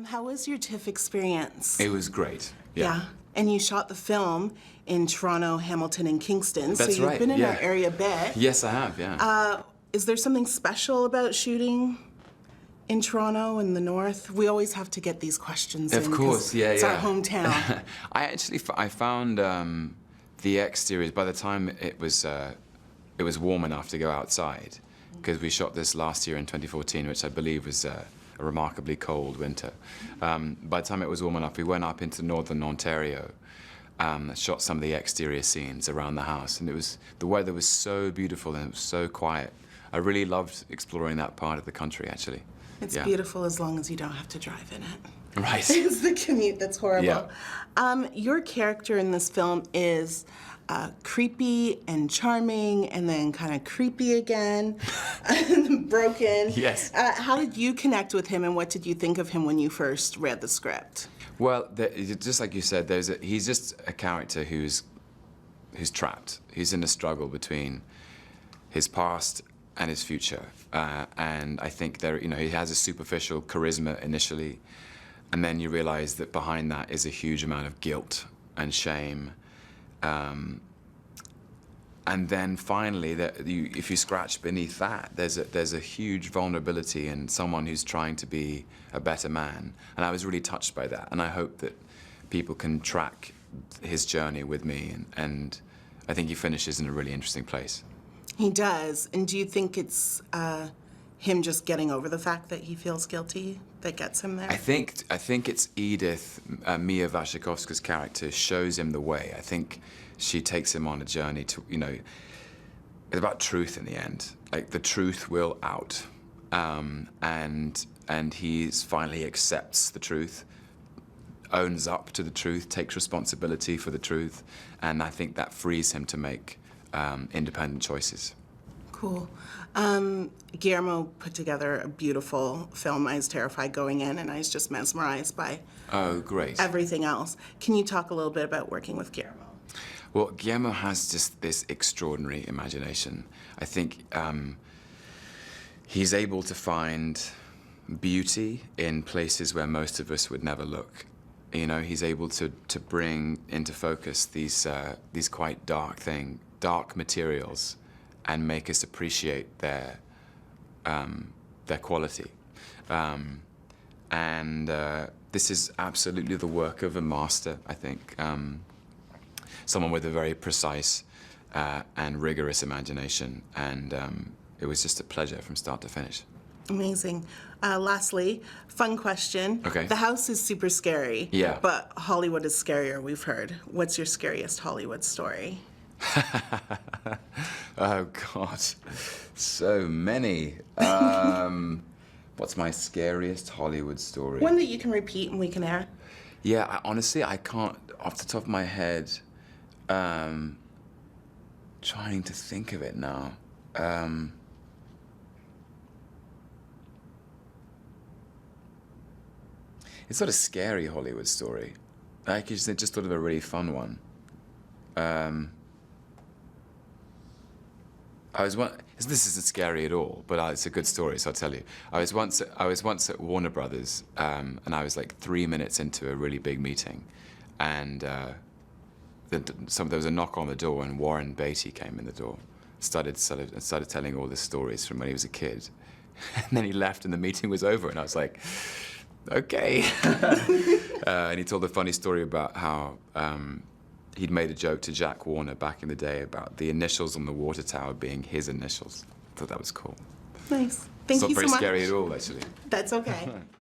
How was your TIFF experience? It was great. Yeah. And you shot the film in Toronto, Hamilton, and Kingston. That's so you've right, been in yeah. our area a bit. Yes, I have, yeah. Is there something special about shooting in Toronto in the north? We always have to get these questions in. Of course, yeah, it's our hometown. I found the exteriors, by the time it was warm enough to go outside, because we shot this last year in 2014, which I believe was a remarkably cold winter. By the time it was warm enough, we went up into northern Ontario, shot some of the exterior scenes around the house, and the weather was so beautiful and it was so quiet. I really loved exploring that part of the country, actually. It's beautiful as long as you don't have to drive in it. Right. It's the commute that's horrible. Yeah. Your character in this film is creepy and charming, and then kind of creepy again, and broken. Yes. How did you connect with him, and what did you think of him when you first read the script? Well, just like you said, he's just a character who's trapped. He's in a struggle between his past and his future, and I think he has a superficial charisma initially, and then you realize that behind that is a huge amount of guilt and shame, and then finally, if you scratch beneath that, there's a huge vulnerability in someone who's trying to be a better man, and I was really touched by that, and I hope that people can track his journey with me, and I think he finishes in a really interesting place. He does. And do you think it's him just getting over the fact that he feels guilty that gets him there? I think it's Edith, Mia Wasikowska's character, shows him the way. I think she takes him on a journey to, it's about truth in the end. Like, the truth will out. And he finally accepts the truth, owns up to the truth, takes responsibility for the truth, and I think that frees him to make independent choices. Cool. Guillermo put together a beautiful film. I was terrified going in, and I was just mesmerized by everything else. Can you talk a little bit about working with Guillermo? Well, Guillermo has just this extraordinary imagination. I think he's able to find beauty in places where most of us would never look. He's able to bring into focus these quite dark materials and make us appreciate their quality. This is absolutely the work of a master, I think. Someone with a very precise and rigorous imagination, and it was just a pleasure from start to finish. Amazing. Lastly, fun question. Okay. The house is super scary. Yeah. But Hollywood is scarier, we've heard. What's your scariest Hollywood story? Oh, God. So many. What's my scariest Hollywood story? One that you can repeat and we can air. Yeah, honestly, I can't, off the top of my head, trying to think of it now. It's not a scary Hollywood story. I just thought of a really fun one. This isn't scary at all, but it's a good story, so I'll tell you. I was once at Warner Brothers, and I was like 3 minutes into a really big meeting, and there was a knock on the door, and Warren Beatty came in the door, started telling all the stories from when he was a kid, and then he left, and the meeting was over, and I was like, okay. And he told a funny story about how he'd made a joke to Jack Warner back in the day about the initials on the water tower being his initials. I thought that was cool. Nice. Thank you so much. It's not very scary at all, actually. That's okay.